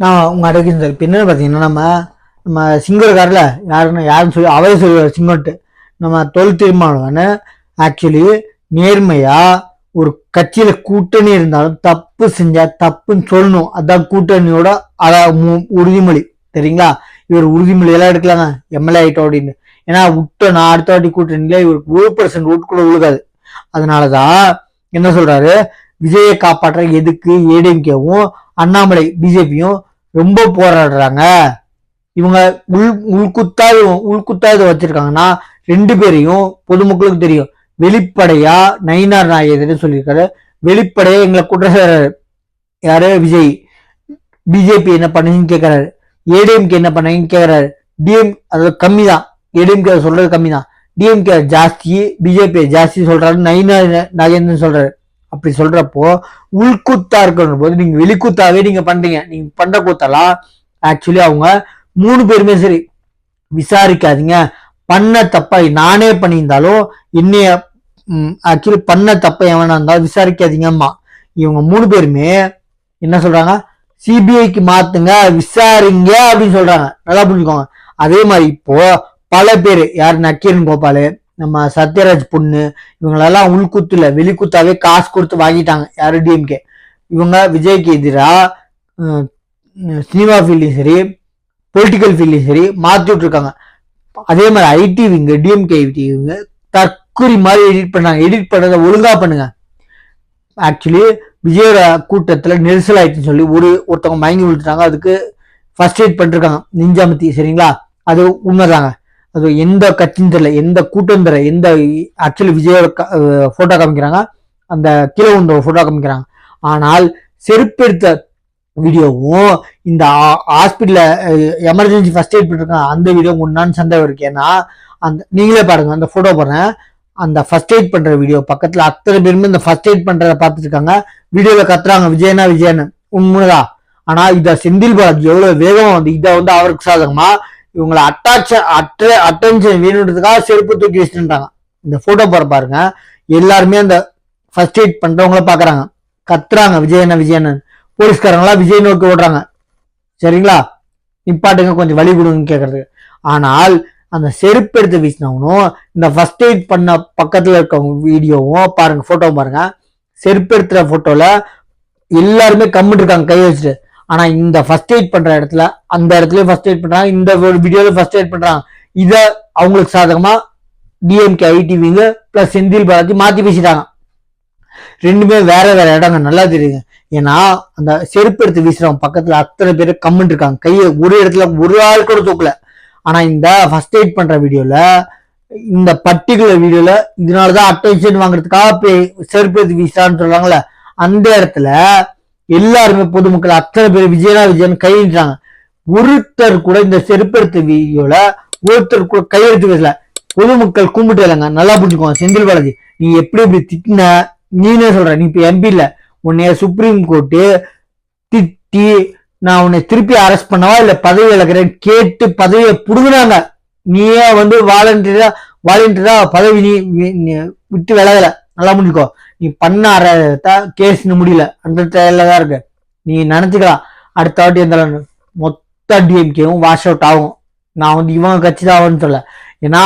நான் உங்க அடைக்கும் சார். இப்போ என்னன்னு பார்த்தீங்கன்னா நம்ம சிங்கர்காரில் யாருன்னு சொல்லி அவரே சொல்லுவார் சிங்கர்ட்டு. நம்ம தொல் தீர்மானம் ஆக்சுவலி நேர்மையா ஒரு கட்சியில கூட்டணி இருந்தாலும் தப்பு செஞ்சா தப்புன்னு சொல்லணும். அதான் கூட்டணியோட உறுதிமொழி. சரிங்களா? இவர் உறுதிமொழி எல்லாம் எடுக்கலாங்க எம்எல்ஏ ஆயிட்டோம் அப்படின்னு. ஏன்னா நான் அடுத்த வாட்டி கூட்டணியில இவருக்கு 1% ஓட்டு கூட விழுகாது. அதனாலதான் என்ன சொல்றாரு, விஜயை காப்பாற்ற எதுக்கு ஏடிஎம்கேவும் அண்ணாமலை பிஜேபியும் ரொம்ப போராடுறாங்க. இவங்க உள்குத்தாது வச்சிருக்காங்கன்னா 2 பேரையும் பொதுமக்களுக்கு தெரியும். வெளிப்படையா நயினார் நாயகர் சொல்லியிருக்காரு, வெளிப்படையா எங்களை குற்றச்சாட்டு யாரு விஜய். பிஜேபி என்ன பண்ணுன்னு கேட்கிறாரு, ஏடிஎம்கே என்ன பண்ணீங்கன்னு கேட்கிறாரு. அதாவது கம்மி தான், ஏடிஎம்கே சொல்றது கம்மி தான், டிஎம்கே ஜாஸ்தி பிஜேபி ஜாஸ்தி சொல்றாரு நயினார் நாகேந்திரன் சொல்றாரு. அப்படி சொல்றப்போ உள்குத்தா இருக்கிற போது நீங்க வெளிக்குத்தாவே நீங்க பண்றீங்க. நீங்க பண்ற கூத்தெல்லாம் ஆக்சுவலி அவங்க 3 பேருமே சரி விசாரிக்காதீங்க. பண்ண தப்பா நானே பண்ணியிருந்தாலும் என்னைய ஆக்சுவலி பண்ண தப்ப எவனா இருந்தாலும் விசாரிக்காதீங்கம்மா. இவங்க 3 பேருமே என்ன சொல்றாங்க, சிபிஐக்கு மாத்துங்க விசாரிங்க அப்படின்னு சொல்றாங்க. நல்லா புரிஞ்சுக்கோங்க. அதே மாதிரி இப்போ பல பேர் யாரு, நக்கீரன் கோபாலு, நம்ம சத்யராஜ் பொண்ணு, இவங்களெல்லாம் உள்குத்துல வெளிக்குத்தாவே காசு கொடுத்து வாங்கிட்டாங்க. யாரு, டிஎம்கே. இவங்க விஜய்க்கு எதிராக சினிமா ஃபீல்டையும் சரி பொலிட்டிக்கல் ஃபீல்டையும் சரி மாத்தி விட்டுருக்காங்க. அதே மாதிரி ஐடி விங்க டிஎம்கே விங்க தற்குறி மாதிரி எடிட் பண்ணாங்க. எடிட் பண்ணதை ஒழுங்கா பண்ணுங்க. ஆக்சுவலி விஜயோட கூட்டத்துல நெரிசல் ஆயிடுச்சுன்னு சொல்லி ஒருத்தவங்க மயங்கி விழுத்துட்டாங்க. அதுக்கு ஃபர்ஸ்ட் எய்ட் பண்ணிருக்காங்க நெஞ்சாமத்தி. சரிங்களா? அது உண்மைதாங்க. அது எந்த கட்சின்னு தெரியல, எந்த கூட்டம் தெரியல, எந்த ஆக்சுவலி விஜயோட போட்டோ காமிக்கிறாங்க, அந்த கீழே உண்ட போட்டோ காமிக்கிறாங்க. ஆனால் செருப்பெடுத்த வீடியோவும் இந்த ஹாஸ்பிட்டல்ல எமர்ஜென்சி ஃபர்ஸ்ட் எய்ட் பண்ணிருக்காங்க அந்த வீடியோ உண்டான்னு சந்தேகம் இருக்கு. ஏன்னா அந்த நீங்களே பாருங்க, அந்த போட்டோ போடுறேன், அந்த ஃபர்ஸ்ட் எய்ட் பண்ற வீடியோ பக்கத்துல அத்தனை பேருமே இந்த ஃபர்ஸ்ட் எய்ட் பண்றத பார்த்துட்டு இருக்காங்க. வீடியோல கத்துறாங்க விஜயன்னு உண்மைதான். ஆனா இத செந்தில் பாலாஜி எவ்வளவு வேகமா இதை அவருக்கு சாதகமா இவங்களை அட்டென்ஷன் வேணுன்றதுக்காக செருப்பு தூக்கி வச்சுட்டாங்க. இந்த போட்டோ போற பாருங்க, எல்லாருமே அந்த ஃபர்ஸ்ட் எய்ட் பண்றவங்கள பாக்குறாங்க, கத்துறாங்க விஜயன்னு. போலீஸ்காரங்களா விஜய் நோக்கி ஓடுறாங்க. சரிங்களா? நிப்பாட்டுங்க கொஞ்சம் வழி கொடுங்கன்னு கேட்கறதுக்கு. ஆனால் அந்த செருப்பு எடுத்து வீசினவனும் இந்த ஃபர்ஸ்ட் எய்ட் பண்ண பக்கத்துல இருக்க வீடியோவும் பாருங்க, போட்டோ பாருங்க. செருப்பு எடுத்துற போட்டோல எல்லாருமே கம்மிட்டு இருக்காங்க கை வச்சுட்டு. ஆனா இந்த ஃபர்ஸ்ட் எய்ட் பண்ற இடத்துல அந்த இடத்துலயும் ஃபர்ஸ்ட் எய்ட் பண்றாங்க, இந்த வீடியோல ஃபர்ஸ்ட் எய்ட் பண்றாங்க. இத அவங்களுக்கு சாதகமா டிஎம்கே ஐடிவிங்க பிளஸ் செந்தில் பாலாஜி மாத்தி பேசிட்டாங்க. 2மே வேற இடங்க, நல்லா தெரியுங்க. ஏன்னா அந்த செருப்பு எடுத்து வீசுறவங்க பக்கத்துல அத்தனை பேர் கம்மிட்டு இருக்காங்க, கையை ஒரு இடத்துல ஒரு ஆள் கூட தூக்கல. ஆனா இந்த ஃபர்ஸ்ட் எய்ட் பண்ற வீடியோல, இந்த பர்டிகுலர் வீடியோல இதனாலதான் அட்டென்ஷன் வாங்குறதுக்காக செருப்பு எடுத்து வீசுறான்னு சொல்றாங்கல்ல, அந்த இடத்துல எல்லாருமே பொதுமக்கள் அத்தனை பேர் விஜயன் கையிட்டாங்க. ஒருத்தர் கூட இந்த செருப்பு எடுத்த வீடியோல ஒருத்தர் கூட கையெழுத்து பேசல. பொதுமக்கள் கும்பிட்டு இல்லைங்க. நல்லா புரிஞ்சுக்கோங்க. செந்தில் பாலாஜி, நீ எப்படி திட்டின நீனே சொல்ற, நீ இப்ப எம்பி இல்ல, உன்னைய சுப்ரீம் கோர்ட்டு திட்டி நான் உன்னை திருப்பி அரெஸ்ட் பண்ணவா இல்ல பதவி இழக்கிறேன் கேட்டு பதவியை புடுங்கினாங்க. நீயே வாலண்டியரா பதவி நீ விட்டு விலகல. நல்லா முடிஞ்சுக்கோ. நீ பண்ண கேஸ்னு முடியல, அந்த தான் இருக்கு. நீ நினைச்சுக்கலாம் அடுத்த வாட்டி எந்த மொத்த டிஎம்கேவும் வாஷ் அவுட் ஆகும். நான் இவங்க கட்சி தான் ஆகும்னு சொல்ல. ஏன்னா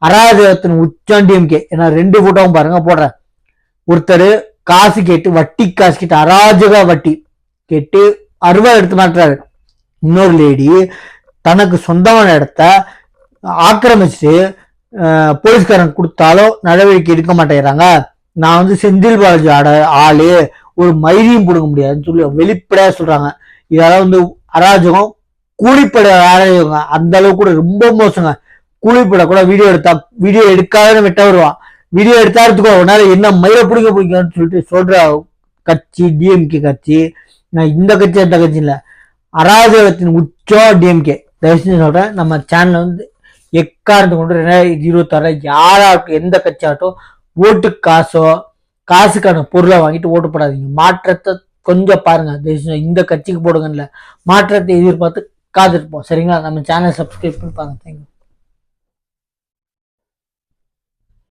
அராஜகத்தின் உச்சம் டிஎம்கே. ஏன்னா 2 போட்டோவும் பாருங்க போடுறேன். ஒருத்தர் காசு கேட்டு வட்டி காசு கேட்டு அராஜக வட்டி கேட்டு 60 எடுத்து மாட்டுறாரு. இன்னொரு லேடி தனக்கு சொந்தமான இடத்த ஆக்கிரமிச்சு போலீஸ்காரன் கொடுத்தாலும் நடவடிக்கை எடுக்க மாட்டேங்கிறாங்க. நான் செந்தில் பாலாஜி ஆளு ஒரு மயிலையும் பிடுங்க முடியாதுன்னு சொல்லி வெளிப்படையா சொல்றாங்க. இதெல்லாம் அராஜகம், கூலிப்பட அராஜகங்க. அந்த அளவு கூட ரொம்ப மோசங்க. கூலிப்பட கூட வீடியோ எடுக்காத விட்ட வருவான். வீடியோ எடுத்தா எடுத்துக்கோ, உன்னால என்ன மயில பிடிக்கன்னு சொல்லிட்டு சொல்ற கட்சி டிஎம்கே கட்சி. நான் இந்த கட்சி அந்த கட்சி இல்ல, அராஜகத்தின் உச்சம் டிஎம்கே. தயவுசெய்து சொல்றேன், நம்ம சேனல் எக்காரணத்தை கொண்டு 2026 யாராகட்டும் எந்த கட்சியாகட்டும் ஓட்டு காசுக்கான பொருளை வாங்கிட்டு ஓட்டு போடாதீங்க. மாற்றத்தை கொஞ்சம் பாருங்க. தயவுசெய்து இந்த கட்சிக்கு போடுங்கன்னு, மாற்றத்தை எதிர்பார்த்து காத்துருப்போம். சரிங்களா? நம்ம சேனல் சப்ஸ்கிரைப் பண்ணி பாருங்க. தேங்க்யூ.